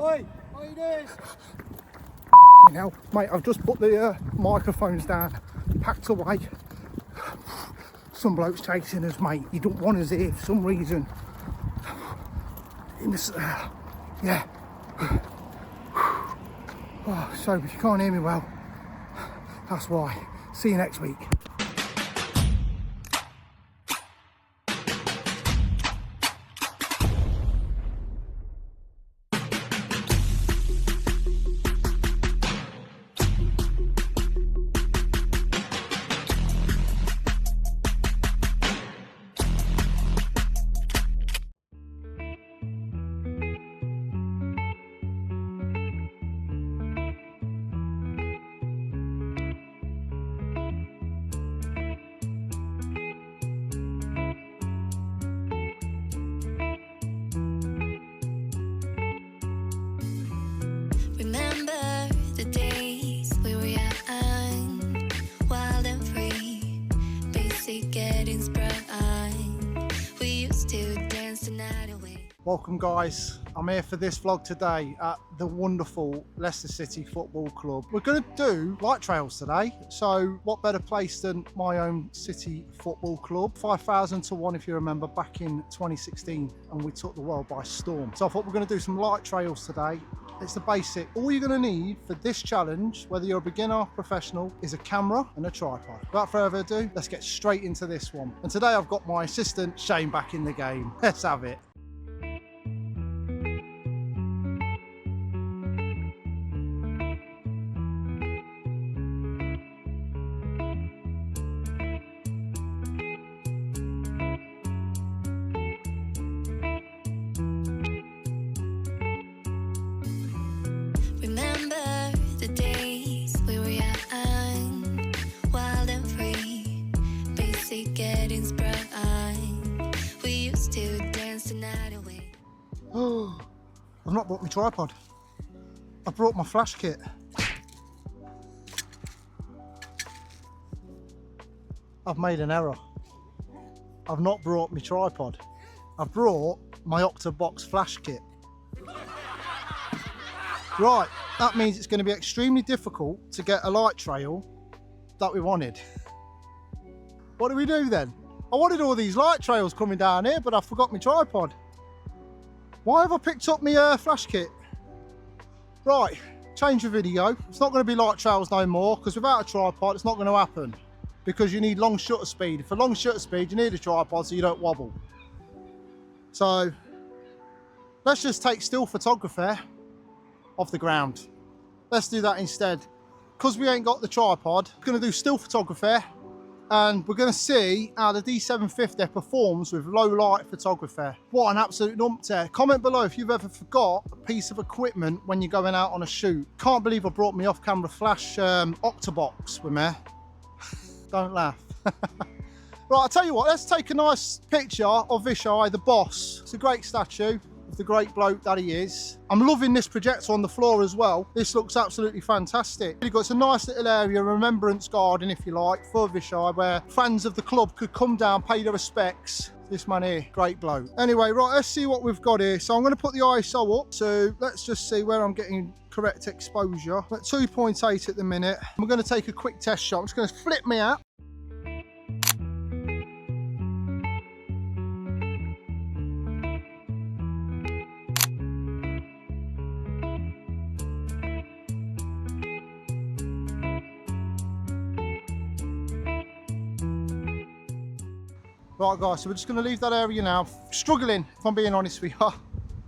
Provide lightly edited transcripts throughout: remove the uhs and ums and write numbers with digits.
Oi, how you doing? You know, mate, I've just put the microphones down, packed away. Some bloke's chasing us, mate. He don't want us here for some reason. Yeah. Oh, so if you can't hear me well, that's why. See you next week. Remember the days we were young, wild and free, basic getting sprung. We used to dance the night away. Welcome guys, I'm here for this vlog today at the wonderful Leicester City Football Club. We're going to do light trails today, so what better place than my own City Football Club. 5,000 to 1 if you remember back in 2016, and we took the world by storm. So I thought we're going to do some light trails today. It's the basic. All you're going to need for this challenge, whether you're a beginner or professional, is a camera and a tripod. Without further ado, let's get straight into this one. And today I've got my assistant Shane back in the game. Let's have it. Remember the days we were young, wild and free, basic getting sprung. We used to dance the night away. Oh, I've not brought my tripod. I brought my flash kit. I've made an error. I've not brought my tripod. I've brought my Octabox flash kit. Right, that means it's going to be extremely difficult to get a light trail that we wanted. What do we do then? I wanted all these light trails coming down here, but I forgot my tripod. Why have I picked up my flash kit? Right, change the video. It's not going to be light trails no more, because without a tripod, it's not going to happen. Because you need long shutter speed. For long shutter speed, you need a tripod so you don't wobble. So, let's just take still photography off the ground. Let's do that instead. Because we ain't got the tripod, we're going to do still photography, and we're going to see how the D750 performs with low light photography. What an absolute numpty. Comment below if you've ever forgot a piece of equipment when you're going out on a shoot. Can't believe I brought my off-camera flash Octabox with me. Don't laugh. Right, I'll tell you what, let's take a nice picture of Vishai, the boss. It's a great statue of the great bloke that he is. I'm loving this projector on the floor as well. This looks absolutely fantastic. It's a nice little area, remembrance garden if you like, for Vishai, where fans of the club could come down, pay their respects. This man here, great bloke. Anyway, right, let's see what we've got here. So I'm going to put the ISO up. So let's just see where I'm getting correct exposure. I'm at 2.8 at the minute. I'm going to take a quick test shot. I'm just going to flip me out. Right guys, so we're just going to leave that area now. Struggling, if I'm being honest with you,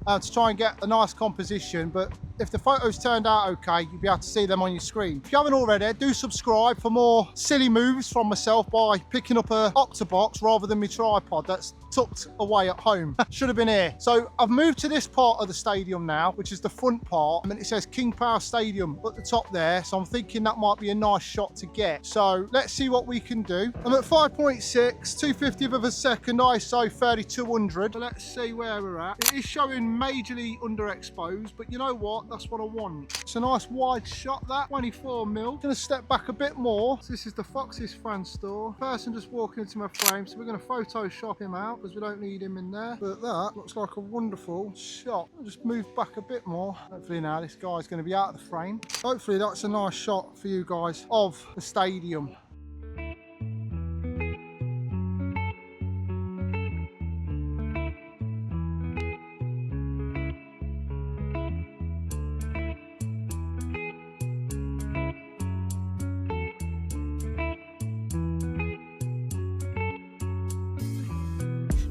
to try and get a nice composition, but if the photos turned out okay, you'll be able to see them on your screen. If you haven't already, do subscribe for more silly moves from myself by picking up a Octabox rather than my tripod that's tucked away at home. Should have been here. So I've moved to this part of the stadium now, which is the front part, and it says King Power Stadium at the top there, so I'm thinking that might be a nice shot to get. So let's see what we can do. I'm at 5.6, 250th of a second, ISO 3200. So let's see where we're at. It is showing majorly underexposed, but you know what? That's what I want. It's a nice wide shot, that 24mm. Gonna step back a bit more. So this is the Fox's fan store. Person just walking into my frame, so we're gonna Photoshop him out. because we don't need him in there. But that looks like a wonderful shot. I'll just move back a bit more. Hopefully now this guy's going to be out of the frame. Hopefully that's a nice shot for you guys of the stadium.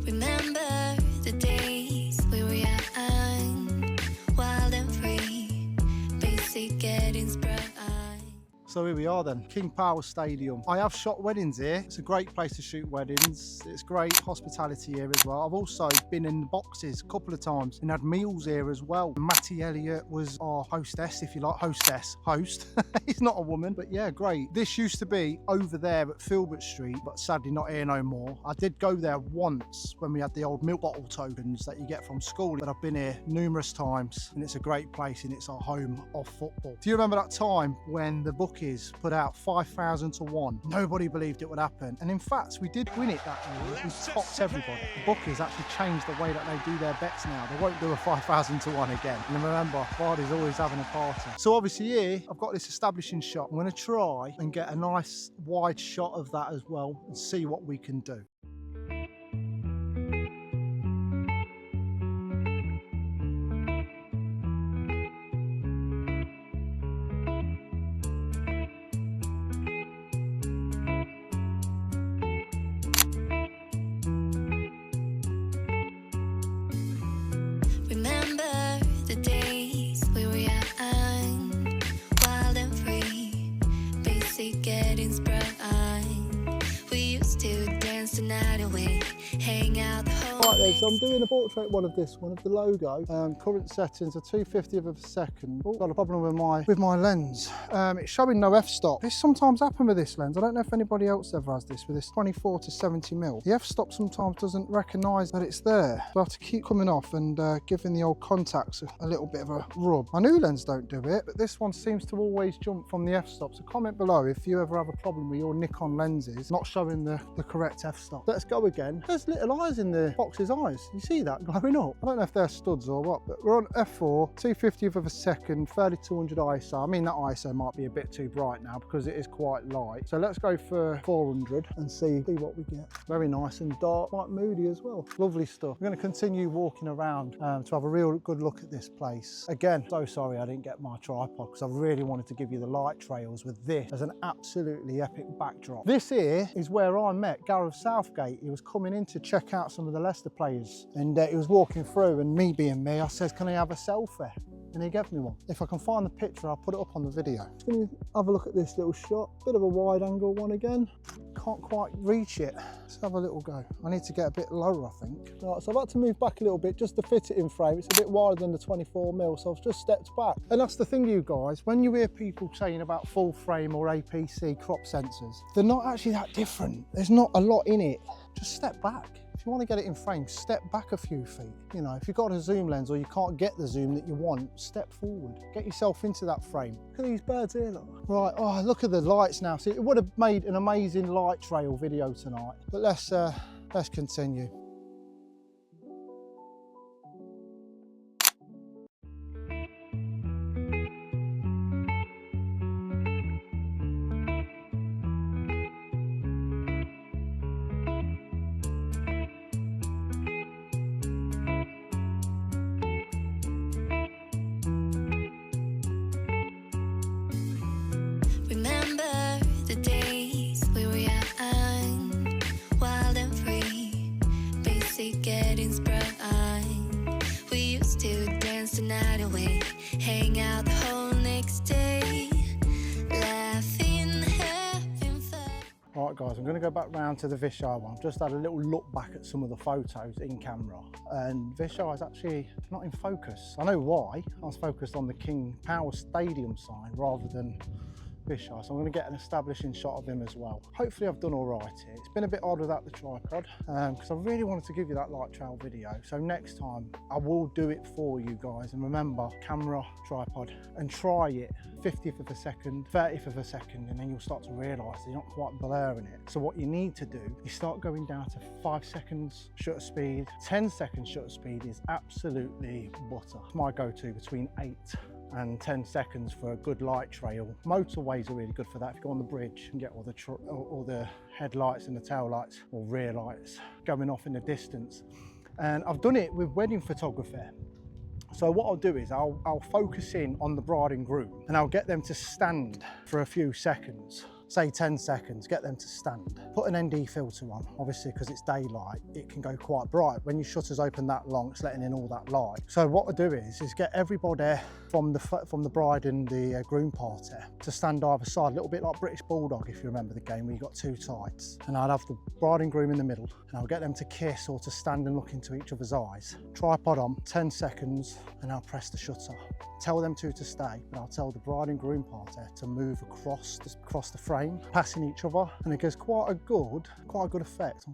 Remember the days we were young, wild and free, basic getting sprung. So here we are then, King Power Stadium. I have shot weddings here. It's a great place to shoot weddings. It's great hospitality here as well. I've also been in the boxes a couple of times and had meals here as well. Matty Elliott was our hostess, if you like. Host. He's not a woman, but yeah, great. This used to be over there at Filbert Street, but sadly not here no more. I did go there once when we had the old milk bottle tokens that you get from school, but I've been here numerous times and it's a great place and it's our home of football. Do you remember that time when the bookies put out 5,000 to 1? Nobody believed it would happen, and in fact we did win it that year. We topped everybody. The bookies actually changed the way that they do their bets now. They won't do a 5,000 to 1 again. And remember, Vardy's always having a party. So obviously here I've got this establishing shot. I'm going to try and get a nice wide shot of that as well and see what we can do. Remember the days we were young, wild and free, basic getting sprung. We used to dance the night away, hang out the whole Right then, so I'm doing a portrait one of this one, of the logo. Current settings are 2/50th of a second. Oh, got a problem with my lens. It's showing no f-stop. This sometimes happens with this lens. I don't know if anybody else ever has this with this 24 to 70mm. The f-stop sometimes doesn't recognise that it's there. So I have to keep coming off and giving the old contacts a little bit of a rub. My new lens don't do it, but this one seems to always jump from the f-stop. So comment below if you ever have a problem with your Nikon lenses not showing the correct f-stop. Let's go again. There's little eyes in the box's eyes. You see that glowing up? I don't know if they're studs or what, but we're on f4, 2/50th of a second, 3200 ISO. I mean, that ISO might be a bit too bright now because it is quite light. So let's go for 400 and see what we get. Very nice and dark, quite moody as well. Lovely stuff. We're going to continue walking around to have a real good look at this place. Again, so sorry I didn't get my tripod because I really wanted to give you the light trails with this as an absolutely epic backdrop. This here is where I met Gareth Southgate. He was coming in to check out some of the Leicester players and he was walking through, and me being me, I said, can I have a selfie? And he gave me one. If I can find the picture, I'll put it up on the video. Just gonna have a look at this little shot. Bit of a wide angle one again. Can't quite reach it. Let's have a little go. I need to get a bit lower, I think. Right, so I've had to move back a little bit just to fit it in frame. It's a bit wider than the 24mm, so I've just stepped back. And that's the thing, you guys, when you hear people saying about full frame or APC crop sensors, they're not actually that different. There's not a lot in it. Just step back. If you want to get it in frame, step back a few feet. You know, if you've got a zoom lens or you can't get the zoom that you want, step forward. Get yourself into that frame. Look at these birds here, look. Right, oh, look at the lights now. See, it would have made an amazing light trail video tonight. But let's continue. Remember the days we were young, wild and free, basic getting sprung. We used to dance the night away, hang out the whole next day, laughing, having fun. All right, guys, I'm going to go back round to the Vishar one. Just had a little look back at some of the photos in camera, and Vishar is actually not in focus. I know why. I was focused on the King Power Stadium sign rather than fisheye, so I'm going to get an establishing shot of him as well. Hopefully I've done all right here. It's been a bit odd without the tripod because I really wanted to give you that light trail video. So next time I will do it for you guys. And remember, camera, tripod, and try it 50th of a second, 30th of a second, and then you'll start to realise you're not quite blurring it. So what you need to do is start going down to 5 seconds shutter speed. 10 seconds shutter speed is absolutely butter. My go-to between 8 and 10 seconds for a good light trail. Motorways are really good for that. If you go on the bridge and get all the headlights and the tail lights or rear lights going off in the distance. And I've done it with wedding photography. So what I'll do is I'll focus in on the bride and groom and I'll get them to stand for a few seconds. Say 10 seconds, get them to stand. Put an ND filter on, obviously because it's daylight, it can go quite bright. When your shutter's open that long, it's letting in all that light. So what I do is get everybody from the bride and the groom party to stand either side, a little bit like British Bulldog, if you remember the game where you got two sides. And I'd have the bride and groom in the middle, and I'll get them to kiss or to stand and look into each other's eyes. Tripod on, 10 seconds, and I'll press the shutter. Tell them two to stay, but I'll tell the bride and groom party to move across the frame, passing each other, and it gives quite a good effect.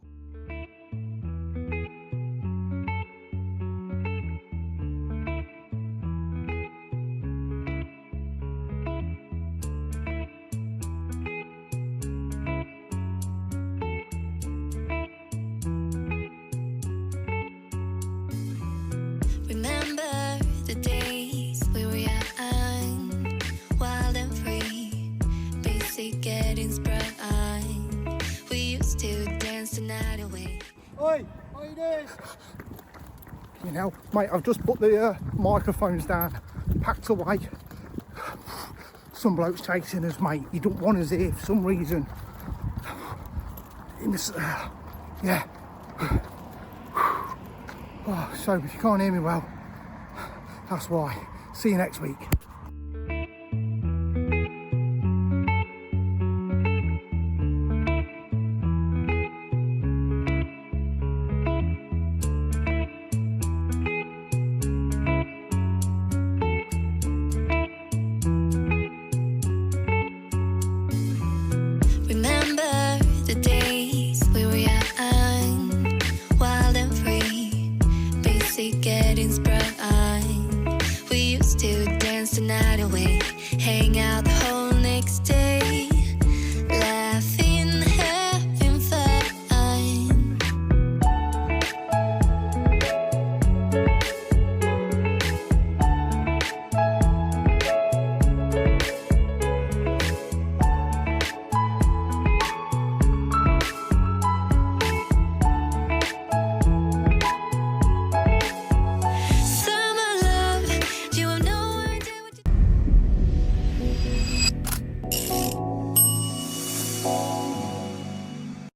Remember the days we were young, wild and free, basic getting sprung. We used to dance the night away. Oi, how you doing? You know, mate, I've just put the microphones down, packed away. Some bloke's chasing us, mate. He don't want us here for some reason. In this, yeah. Oh, so if you can't hear me well, that's why. See you next week. Remember the days we were young, wild and free, basic getting sprung. We used to dance the night away, hang out the whole